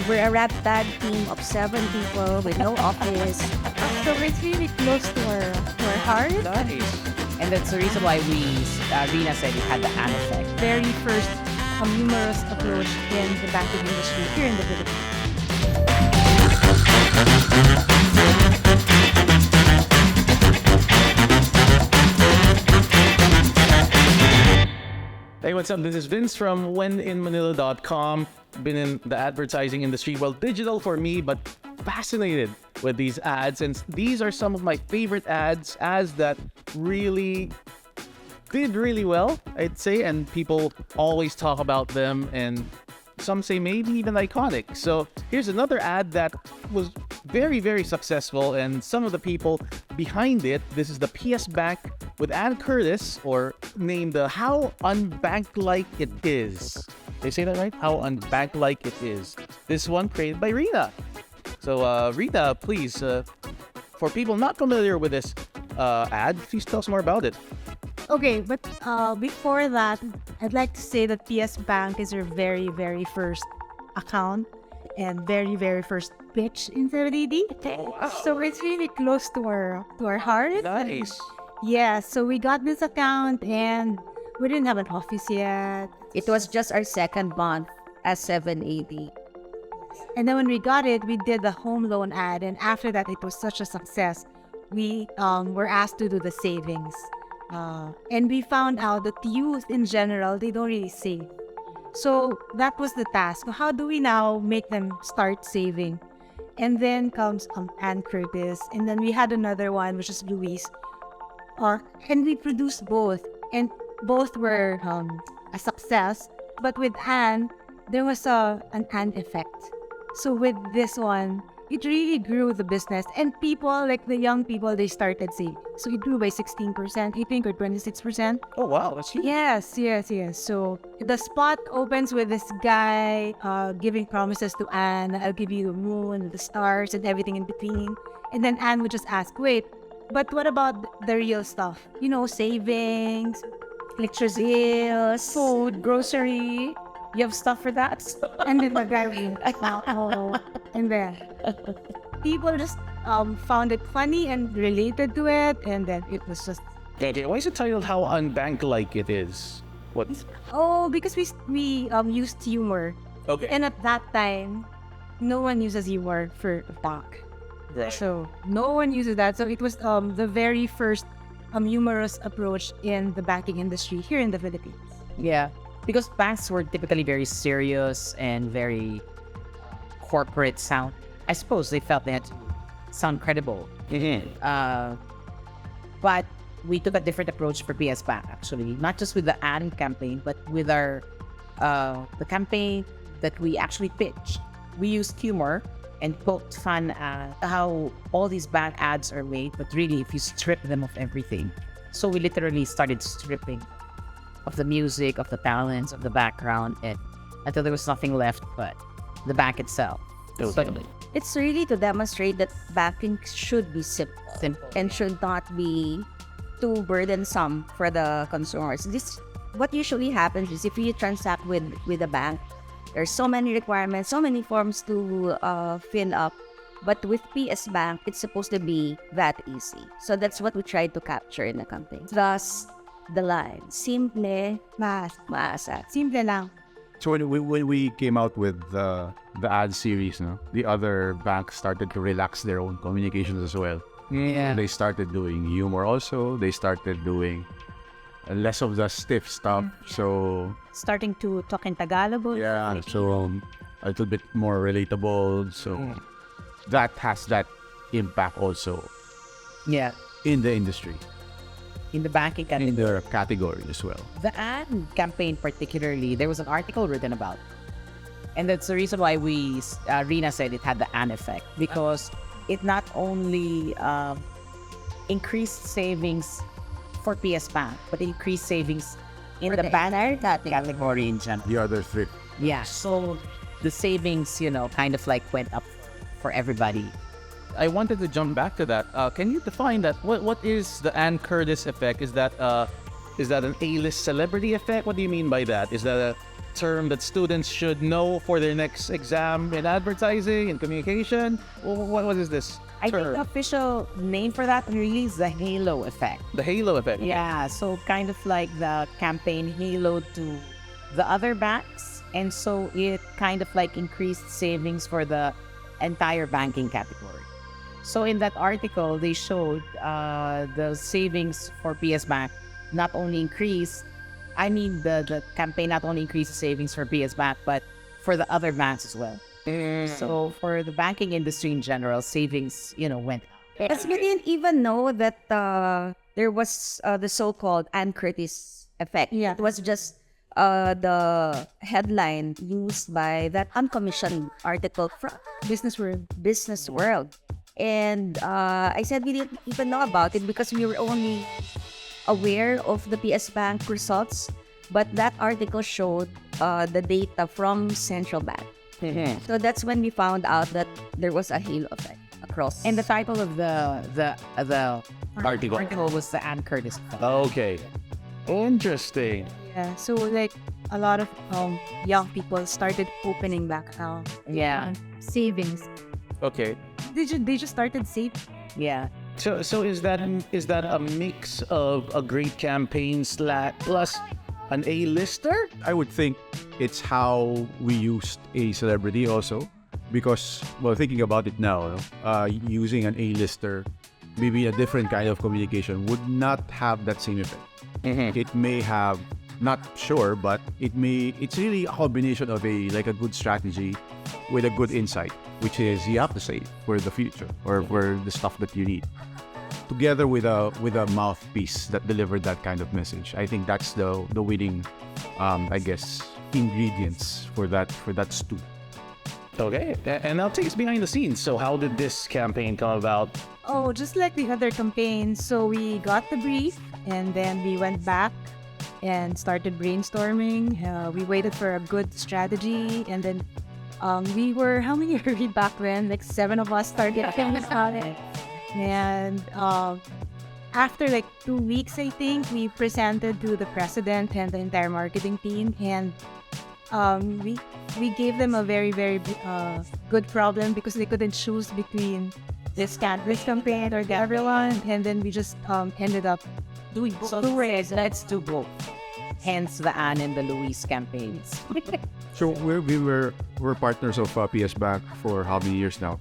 We're a ragtag team of 7 people with no office. So it's really close to our heart. Nice. And that's the reason why Rina said it had the an effect. Very first humorous approach in the banking industry here in the Philippines. Hey, what's up? This is Vince from wheninmanila.com. Been in the advertising industry, well, digital for me, but fascinated with these ads. And these are some of my favorite ads that really did really well, I'd say. And people always talk about them, and some say maybe even iconic. So here's another ad that was very, very successful, and some of the people behind it. This is the PSBank with Ann Curtis, or named the How Unbank-Like It Is. They say that right? How Unbank-Like It Is. This one created by Rita. So Rita, please, for people not familiar with this ad, please tell us more about it. Okay, but before that, I'd like to say that PS Bank is our very, very first account and very, very first pitch in 7THINGS. So it's really close to our heart. Nice. Yeah, so we got this account and we didn't have an office yet. It was just our second month as 780. And then when we got it, we did the home loan ad. And after that, it was such a success. We were asked to do the savings. And we found out that youth in general, they don't really save. So that was the task. How do we now make them start saving? And then comes Ann Curtis. And then we had another one, which is Luis. And we produced both. And both were a success. But with Ann, there was an Ann effect. So with this one, it really grew the business. And people, like the young people, they started saving. So it grew by 16%, I think, or 26%. Oh, wow. That's huge. Yes. So the spot opens with this guy giving promises to Anne. I'll give you the moon, the stars, and everything in between. And then Anne would just ask, wait, but what about the real stuff? You know, savings, electricity, food, grocery. You have stuff for that? And then the guy would like, oh. And then people just found it funny and related to it. And then it was just... Okay, why is it titled How Unbank-Like It Is? What? Oh, because we used humor. Okay. And at that time, no one uses humor for a bank. Right. So no one uses that. So it was the very first humorous approach in the banking industry here in the Philippines. Yeah, because banks were typically very serious and very corporate sound. I suppose they felt they had to sound credible. But we took a different approach for PS Bank, actually. Not just with the ad campaign, but with our the campaign that we actually pitched. We used humor and poked fun at how all these bank ads are made, but really if you strip them of everything. So we literally started stripping of the music, of the talents, of the background, and until there was nothing left but the bank itself. Totally. It's really to demonstrate that banking should be simple and should not be too burdensome for the consumers. This what usually happens is if you transact with a bank, there's so many requirements, so many forms to fill up. But with PS Bank, it's supposed to be that easy. So that's what we tried to capture in the campaign. Thus, the line, simple, maasa. Simple lang. So when we came out with the ad series, no, the other banks started to relax their own communications as well. Yeah. They started doing humor also. They started doing less of the stiff stuff. So Starting to talk in Tagalog. yeah, so a little bit more relatable. So that has that impact also Yeah. in the industry, In the banking category. in their category as well. The ad campaign particularly, there was an article written about. And that's the reason why Rina said it had the an effect. Because it not only increased savings for PS Bank, but increased savings in For the the banner entire category in general. The other three. Yeah, so the savings, kind of like went up for everybody. I wanted to jump back to that. Can you define that? What is the Ann Curtis effect? Is that an A-list celebrity effect? What do you mean by that? Is that term that students should know for their next exam in advertising and communication? What is this I think term? the official name for that really is the halo effect. The halo effect. Yeah, so kind of like the campaign haloed to the other banks, and so it kind of like increased savings for the entire banking category. So in that article, they showed the savings for PS Bank not only increased. I mean, the campaign not only increased the savings for PS Bank, but for the other banks as well. So for the banking industry in general, savings, went up. As we didn't even know that there was the so-called Ann Curtis effect. Yeah. It was just the headline used by that uncommissioned article from Business World. Business World. And I said we didn't even know about it because we were only aware of the PS Bank results. But that article showed the data from Central Bank. So that's when we found out that there was a halo effect across. And the title of the Article. was the Ann Curtis effect. Okay. Interesting. Yeah. So like a lot of young people started opening back Yeah, savings. Okay. They just started saving. yeah. So is that a mix of a great campaign plus an A-lister? I would think it's how we used a celebrity also, because, well, thinking about it now, using an A-lister, maybe a different kind of communication would not have that same effect. It may have, not sure, but it's really a combination of a good strategy with a good insight, which is you have to say for the future or for the stuff that you need, together with a mouthpiece that delivered that kind of message. I think that's the winning, I guess, ingredients for that stew. Okay. And now take us behind the scenes. So how did this campaign come about? Oh, just like the other campaigns. So we got the brief and then we went back and started brainstorming. We waited for a good strategy and then we were, how many are we back then? Like 7 of us started thinking about it. And after like 2 weeks, I think, we presented to the president and the entire marketing team. And we gave them a very, very good problem because they couldn't choose between this campaign or the other one. And then we just ended up doing both. So let's do both. Hence the Anne and the Louise campaigns. So we're partners of PS Bank for how many years now?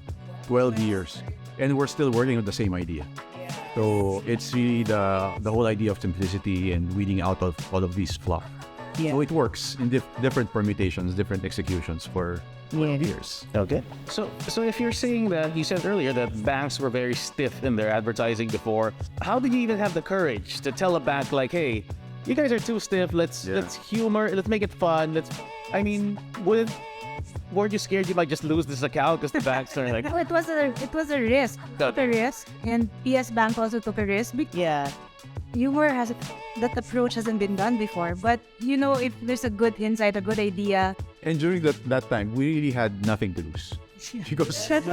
12 years. And we're still working on the same idea. So it's really the whole idea of simplicity and weeding out of all of these fluff. Yeah. So it works in different permutations, different executions for 12 years. Okay. So if you're saying that, you said earlier that banks were very stiff in their advertising before, how did you even have the courage to tell a bank like, hey, you guys are too stiff, let's humor, let's make it fun, weren't you scared you might just lose this account because the banks are like... No, it was a risk. Took a risk. And PS Bank also took a risk because Yeah. that approach hasn't been done before. But if there's a good insight, a good idea, And during that time, we really had nothing to lose. Because that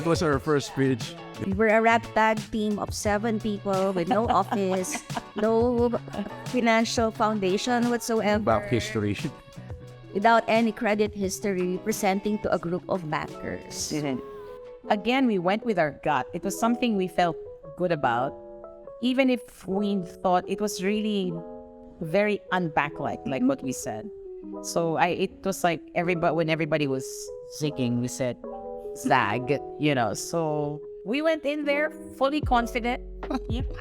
was our first pitch. We were a ragtag team of 7 people with no office, no financial foundation whatsoever, Back history. without any credit history, presenting to a group of bankers. Again, we went with our gut. It was something we felt good about, even if we thought it was really very Unbank-Like, like what we said. So it was like when everybody was zigging, we said zag, So we went in there fully confident.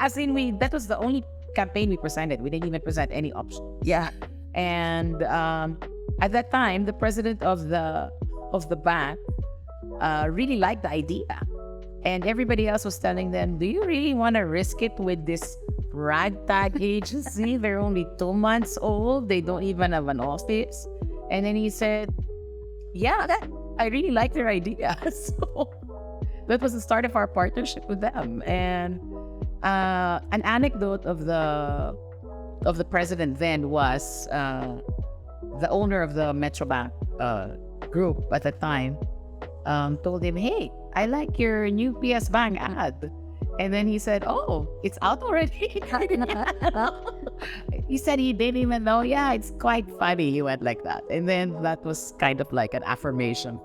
As in, that was the only campaign we presented. We didn't even present any option. Yeah. And at that time, the president of the bank really liked the idea. And everybody else was telling them, do you really want to risk it with this ragtag agency? They're only 2 months old. They don't even have an office. And then he said, yeah, I really like their idea. So that was the start of our partnership with them. And an anecdote of the president then was the owner of the Metrobank group at the time told him, hey, I like your new PS Bank ad. And then he said, oh, it's out already. he said he didn't even know. Yeah, it's quite funny. He went like that. And then that was kind of like an affirmation.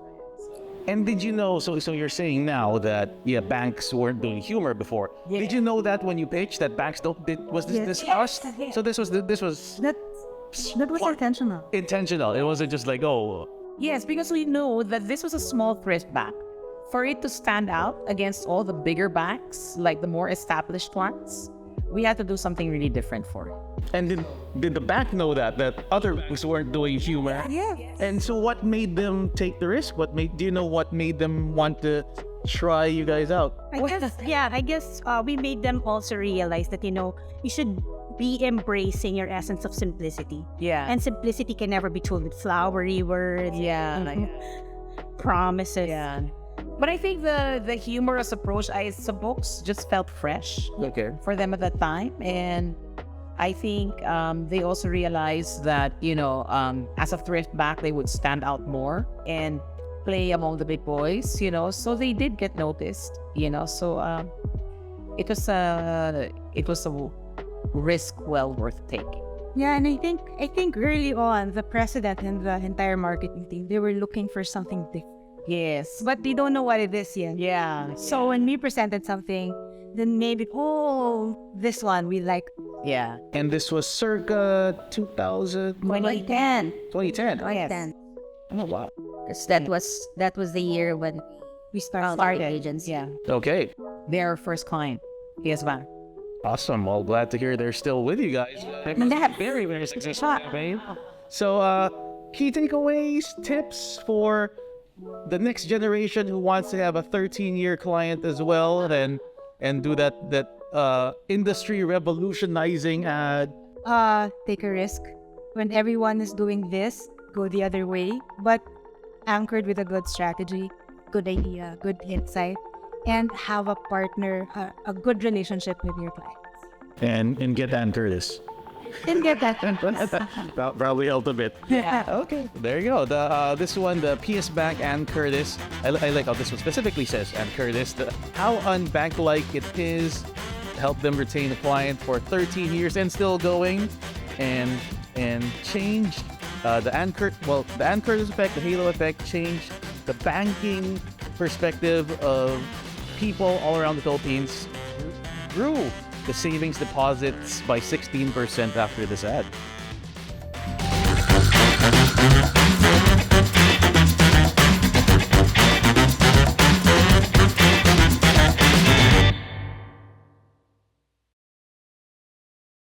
And did you know, so you're saying now that, yeah, banks weren't doing humor before. Yeah. Did you know that when you pitched that banks was this discussed? So this was That was intentional. intentional. It wasn't just like, oh, Yes, because we know that this was a small thrift bank. For it to stand out against all the bigger banks, like the more established ones, we had to do something really different for it. and did the bank know that other banks weren't doing humor? Yeah. And so what made them take the risk? Do you know what made them want to try you guys out? I guess we made them also realize that, you should be embracing your essence of simplicity. Yeah. And simplicity can never be told with flowery words, promises. Yeah. But I think the humorous approach, I suppose, just felt fresh Okay. for them at that time. And I think they also realized that, as a thrift bank, they would stand out more and play among the big boys, so they did get noticed, so it was a risk well worth taking. Yeah, and I think early on, the president and the entire marketing team, they were looking for something different. Yes. But they don't know what it is yet. Yeah. So when we presented something, then maybe, this one we like. Yeah. And this was circa 2000, 2010. 2010. Oh, yes. Oh, wow. Because that was the year when We started. our agency. Yeah. Okay. They're our first client. PSBank. Awesome. Well, glad to hear they're still with you guys. Very, very successful campaign. So, key takeaways, tips for the next generation who wants to have a 13-year client as well, and do that industry revolutionizing ad. Take a risk. When everyone is doing this, go the other way, but anchored with a good strategy, good idea, good insight, and have a partner, a good relationship with your clients. And get Ann Curtis. And get that. That probably helped a bit. Yeah. Okay. There you go. This one, the PSBank Ann Curtis. I like how this one specifically says Ann Curtis. How Unbank-Like it is to help them retain a client for 13 years and still going, and change the Ann Curtis effect, the halo effect, changed the banking perspective of people all around the Philippines. Grew the savings deposits by 16% after this ad.